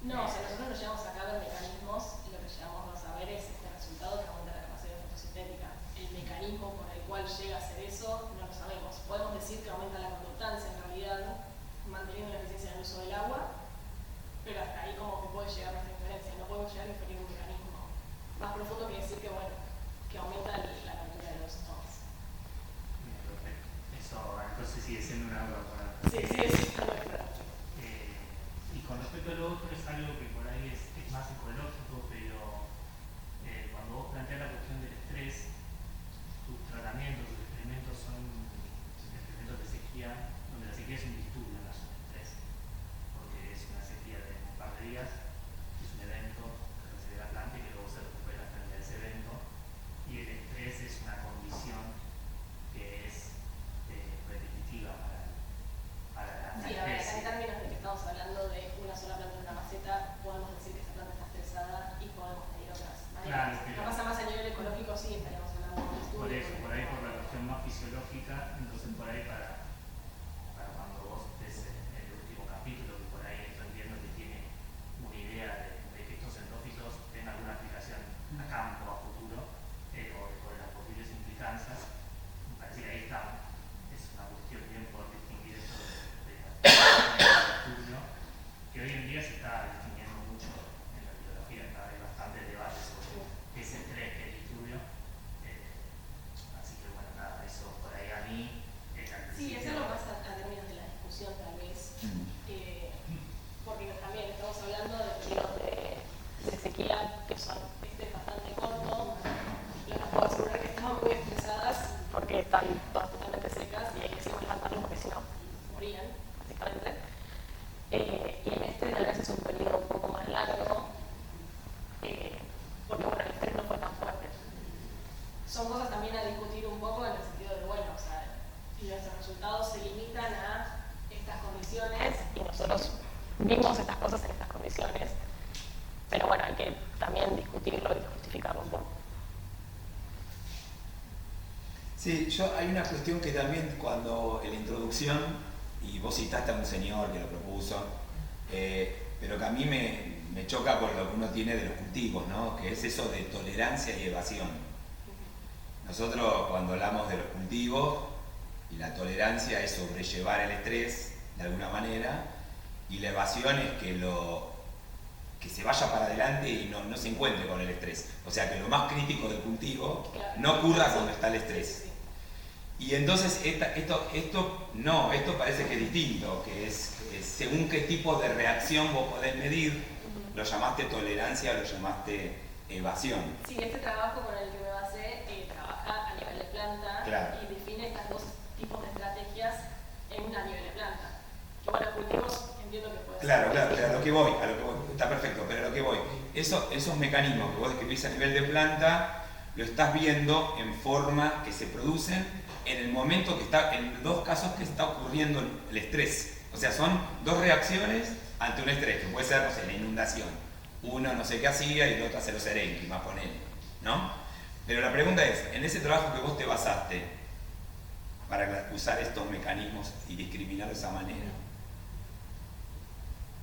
No, o sea, nosotros no llegamos a ver mecanismos y lo que llegamos a saber es este resultado que aumenta la capacidad fotosintética. El mecanismo por el cual llega a hacer eso no lo sabemos. Podemos decir que aumenta la conductancia en realidad, manteniendo la eficiencia en el uso del agua, pero hasta ahí como que puede llegar nuestra inferencia. No podemos llegar a inferir un mecanismo más profundo que decir que, bueno, que aumenta la cantidad de los stones. Bien, perfecto. Eso entonces sigue siendo una duda para... Sí, sigue siendo verdad. Y con respecto a lo otro es algo que por ahí es más ecológico, pero cuando vos planteas la cuestión del estrés, tus tratamientos, tus experimentos son experimentos de sequía, donde la sequía es un disturbio, no es un estrés, porque es una sequía de un par de días, es un evento que recibe la planta y que luego se recupera frente a ese evento, y el estrés es una condición que es repetitiva para la Sí, a ver, acá especie. en términos de que estamos hablando de una sola planta en una maceta, podemos decir que esa planta está estresada y podemos medir otras maneras. Claro, No pasa más a nivel ecológico, sí, estaríamos hablando de un estudio. Por eso, por ahí por la cuestión más fisiológica, entonces por ahí para cuando vos ves el último capítulo, que por ahí estoy viendo que tiene una idea de que estos endófitos tengan alguna aplicación a campo, a futuro, o de las posibles implicancias, me parece que ahí está, es una cuestión bien por distinguir esto del estudio, que hoy en día se está distinguiendo mucho en la biología, hay bastante debate sobre qué es estrés, qué es disturbio. Así que bueno, nada, eso por ahí a mí Sí, eso lo pasa a términos de la discusión tal vez, porque también estamos hablando de periodos de sequía que son bastante cortos, y no puedo asegurar que estaban muy estresadas porque están todas totalmente secas y hay que seguir levantarlo porque si no morían, básicamente. Y en este tal vez es un periodo un poco más largo, porque bueno, el estrés no fue tan fuerte. Son cosas también a discutir un poco en el sentido de, bueno, o sea, nuestros resultados se limitan a estas condiciones y nosotros vimos estas cosas en estas condiciones, pero bueno, hay que también discutirlo y justificarlo un poco. Sí, hay una cuestión que también cuando en la introducción, y vos citaste a un señor que lo propuso, pero que a mí me choca por lo que uno tiene de los cultivos, ¿no? Que es eso de tolerancia y evasión. Nosotros cuando hablamos de los cultivos, y la tolerancia es sobrellevar el estrés de alguna manera, y la evasión es que se vaya para adelante y no se encuentre con el estrés. O sea, que lo más crítico del cultivo no ocurra cuando está el estrés. Y entonces esto parece que es distinto, que es según qué tipo de reacción vos podés medir, lo llamaste tolerancia, lo llamaste evasión. Sí, este trabajo con el que me basé trabaja a nivel de planta, claro, y define estos dos tipos de estrategias en a nivel de planta. Que bueno, cultivos entiendo que puede claro, ser. Claro, a lo que voy, está perfecto, pero a lo que voy. Esos mecanismos que vos describís a nivel de planta, lo estás viendo en forma que se producen en el momento que está, en dos casos que está ocurriendo el estrés. O sea, son dos reacciones ante un estrés, que puede ser, no sé, la inundación. Uno no sé qué hacía y el otro hace los erenquimas, ponele, ¿no? Pero la pregunta es, en ese trabajo que vos te basaste para usar estos mecanismos y discriminar de esa manera,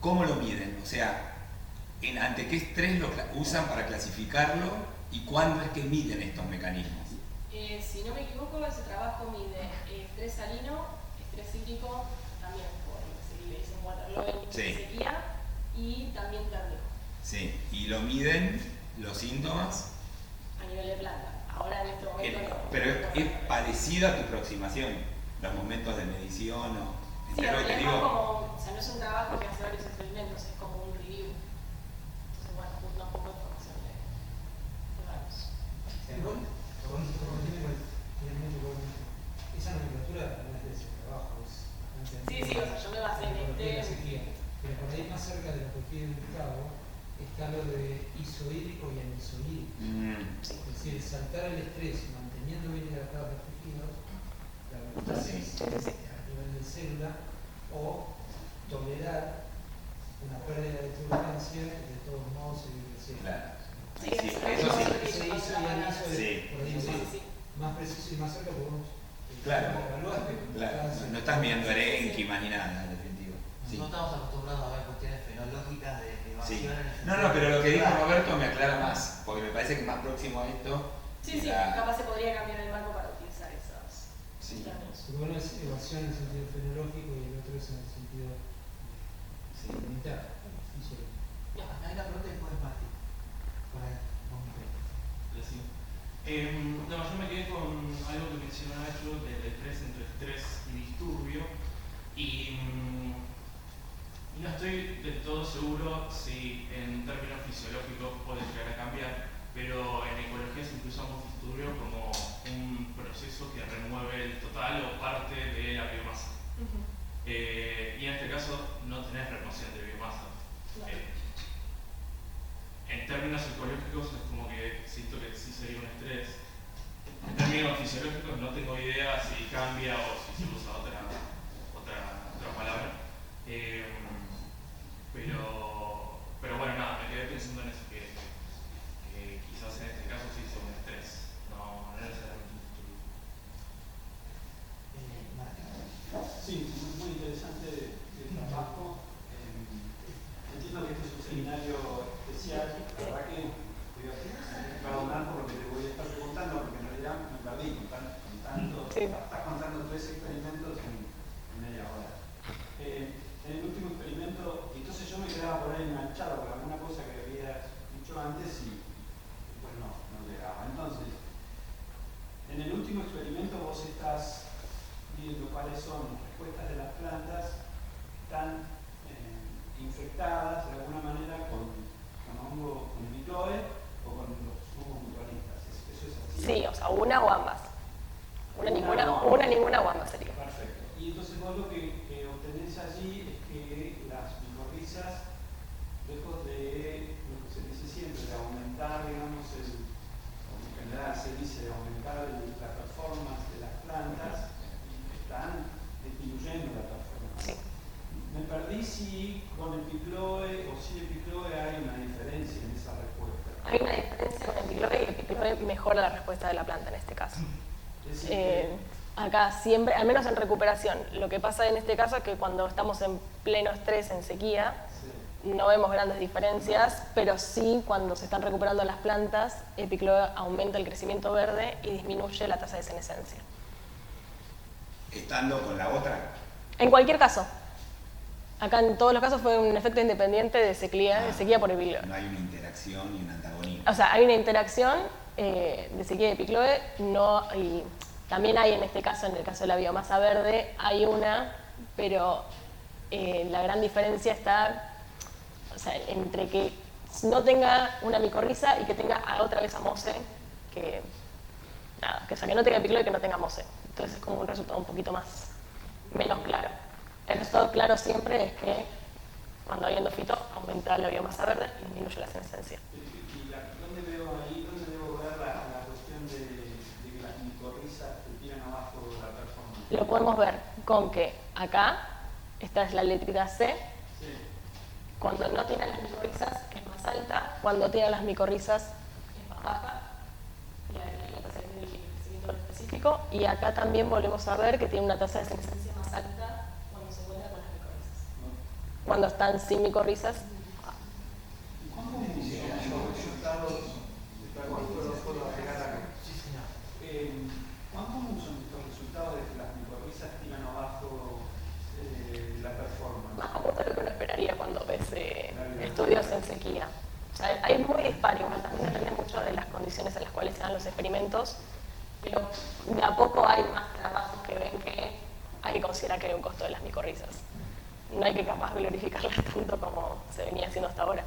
¿cómo lo miden? O sea, ¿ante qué estrés lo usan para clasificarlo y cuándo es que miden estos mecanismos? Si no me equivoco, ese trabajo mide estrés salino, estrés hídrico, también por se le dice waterlogging, sequía, y también térmico. Sí, y lo miden los síntomas a nivel de planta. Ahora en este momento pero es parecida a tu aproximación, los momentos de medición o... Sí, lo que te digo, como, o sea, no es un trabajo que hace varios experimentos, es como un review. Entonces, bueno, junta un poco de información de varios. Esa nomenclatura no es de ese trabajo, es bastante Sí, o sea, yo me basé en pero por ahí más cerca de lo que pide el mercado está lo de isohídrico y anisohídrico. Es decir, saltar el estrés manteniendo bien hidratados los tejidos, la metástasis a nivel de célula, o tolerar una pérdida de turbulencia de todos modos y de célula. Claro. Sí, eso sí. Ese iso y aniso por ahí más preciso y más cerca podemos claro. evaluarte. Claro. No estás viendo erenquimas ni nada, en definitiva. Sí. No estamos acostumbrados a ver cuestiones fenológicas de evasión. Sí. No, pero lo que dijo Roberto me aclara más, porque me parece que es más próximo a esto. Sí, capaz se podría cambiar el marco para utilizar esos términos. Uno es evasión en el sentido fenológico y el otro es en el sentido militar. Hay una pregunta después de Mati. Por ahí, no, yo me quedé con algo que mencionó Nacho del estrés entre estrés y disturbio y no estoy del todo seguro si en términos fisiológicos puede llegar a cambiar, pero en ecología siempre usamos disturbio como un proceso que remueve el total o parte de la biomasa. Y en este caso no tenés remoción de biomasa. En términos ecológicos es como que siento que sí sería un estrés. En términos fisiológicos no tengo idea si cambia o si se usa otra palabra. Pero bueno, nada, me quedé pensando en eso, que quizás en este caso sí sea un estrés, no necesariamente un disturbio. Sí, muy interesante el trabajo. Entiendo que este es un seminario especial. La verdad que voy a perdonar por lo que te voy a estar preguntando, porque en realidad me perdí estás contando 3 experimentos en media hora. En el último experimento, entonces yo me quedaba por ahí enganchado con alguna cosa que había dicho antes y pues no llegaba. Entonces, en el último experimento vos estás viendo cuáles son las respuestas de las plantas que están infectadas de alguna manera con hongo, con Epicloe o con los hongos mutualistas. ¿Eso es así? Sí, o sea, una o ambas. Una, ninguna o ambas sería. Perfecto. Y entonces vos lo que obtenés allí es que las micorrizas, lejos de lo que se dice siempre, de aumentar, digamos, en general se dice de aumentar la performance de las plantas, están disminuyendo la performance. Sí. Me perdí si con Epicloe o sin Epicloe hay una diferencia en esa respuesta. Hay una diferencia con Epicloe y Epicloe mejora la respuesta de la planta en este caso. Acá siempre, al menos en recuperación, lo que pasa en este caso es que cuando estamos en pleno estrés, en sequía, no vemos grandes diferencias, pero sí cuando se están recuperando las plantas, Epicloe aumenta el crecimiento verde y disminuye la tasa de senescencia. ¿Estando con la otra? En cualquier caso. Acá en todos los casos fue un efecto independiente de sequía por Epicloe. No hay una interacción ni un antagonismo. O sea, hay una interacción de sequía de Epicloe, no hay También hay en este caso, en el caso de la biomasa verde, hay una, pero la gran diferencia está, o sea, entre que no tenga una micorriza y que tenga otra vez a MOSE, que nada, o sea, que no tenga piclo y que no tenga MOSE. Entonces es como un resultado un poquito menos claro. El resultado claro siempre es que cuando hay endofito aumenta la biomasa verde y disminuye la senescencia. ¿Dónde debo ver la cuestión de que las micorrizas te tiran abajo la performance? Lo podemos ver con que acá, esta es la letrita C, Sí. cuando no tiene las micorrizas es más alta, cuando tiene las micorrizas es más baja, la tasa de crecimiento específico, y acá también volvemos a ver que tiene una tasa de senescencia más alta cuando se encuentra con las micorrizas. Cuando están sin micorrizas, ¿Cuán comunes son los resultados? ¿Puedo agregar algo? Sí, señor. ¿Cuán comunes son estos resultados de que las micorrizas tiran abajo la performance? más común de lo que uno esperaría cuando ves estudios en sequía. O sea, es muy dispar, igual también depende mucho de las condiciones en las cuales se dan los experimentos, pero de a poco hay más trabajos que ven que hay que considerar que hay un costo de las micorrizas. No hay que capaz glorificarlas tanto como se venía haciendo hasta ahora.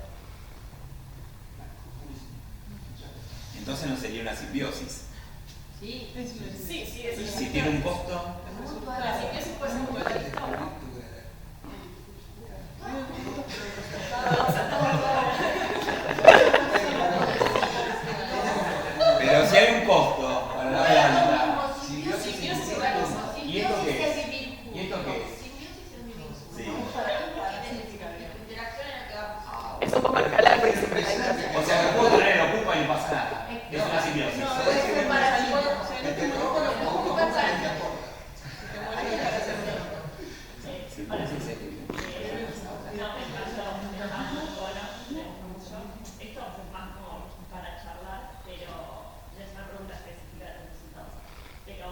Entonces no sería una simbiosis. Sí. Si tiene un costo, La simbiosis puede ser muy realista, ¿no? pero si hay un costo para la planta, Simbiosis y realismo. ¿y esto qué es? ¿Y esto qué es? Simbiosis es vivir. Sí. Interacción en la que vamos. Es un poco lo que hablaba al principio. O sea, me puedo poner en ocupa y no pasa nada. Es una simbiosis. Es comparativo. Esto es más como para charlar, pero es una pregunta específica de los resultados. Pero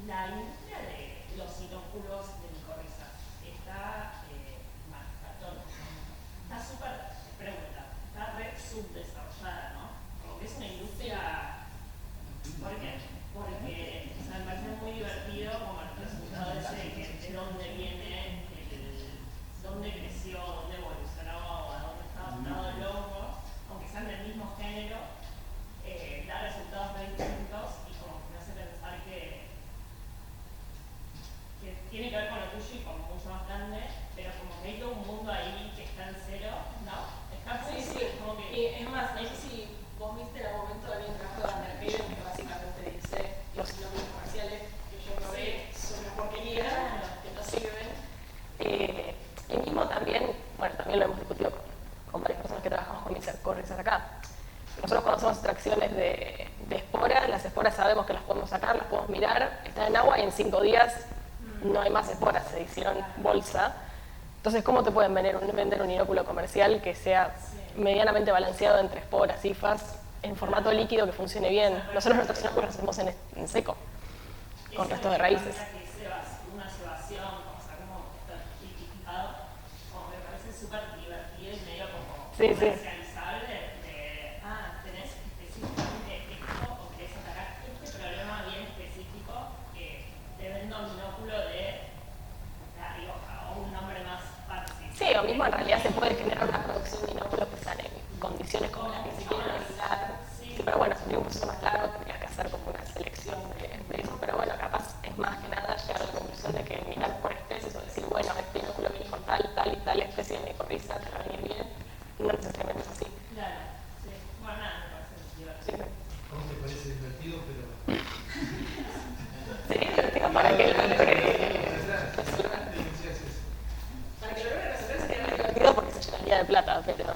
la industria de los inóculos de micorrizas está está súper, pregunta, está re subdesarrollada, ¿no? Como que es una industria. ¿Por qué? Porque o sea, me parece muy divertido como el resultado ese de dónde viene, dónde creció, dónde evolucionó, a dónde está adaptado el hongo, aunque sean del mismo género, da resultados muy distintos y como que me hace pensar que tiene que ver con lo tuyo y como mucho más grande, pero como que hay todo un mundo ahí que está en cero, ¿no? Está muy como que. Y es más, no sé si vos viste en algún momento había un trabajo de Vanderbilt que básicamente dice los sinónimos comerciales que yo probé son una porquería, que no sirven. Y mismo también, bueno, también lo hemos discutido con varias personas que trabajamos con micorrizas acá. Nosotros cuando hacemos extracciones de esporas, las esporas sabemos que las podemos sacar, las podemos mirar, están en agua y en 5 días no hay más esporas, se hicieron bolsa. Entonces, ¿cómo te pueden vender un inóculo comercial que sea medianamente balanceado entre esporas, hifas, en formato líquido que funcione bien? Nosotros nuestros inóculos los hacemos en seco, con restos de raíces. Una cebación, o sea, como está tipificado, como me parece súper divertido y medio como comercializable de, tenés específicamente esto o querés atacar este problema bien específico que te vendo un inóculo de La Rioja o un nombre más fácil. Sí, o mismo en realidad se puede generar una producción de inóculos que están en condiciones como las que se quieren evitar. Sí, pero bueno, sería un proceso más largo, tendrías que hacer como una selección de eso, pero bueno, capaz es más que nada llegar a la conclusión de que mirar por especies o decir, bueno, este inóculo viene con tal y tal especie de micorriza, te va a venir bien, no necesariamente es así. Claro, sí. Bueno, nada, me parece divertido. ¿Cómo te parece divertido? Pero Sería divertido para que lo logre resolver, sería más divertido porque se llenaría de plata, pero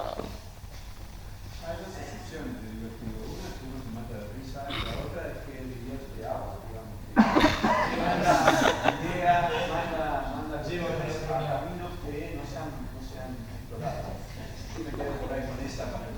Hay dos excepciones de divertido. Una es que uno se mata de risa y la otra es que divierte agua, digamos. Lleva a caminos que no se han explorado. Yo me quedo por ahí con esa para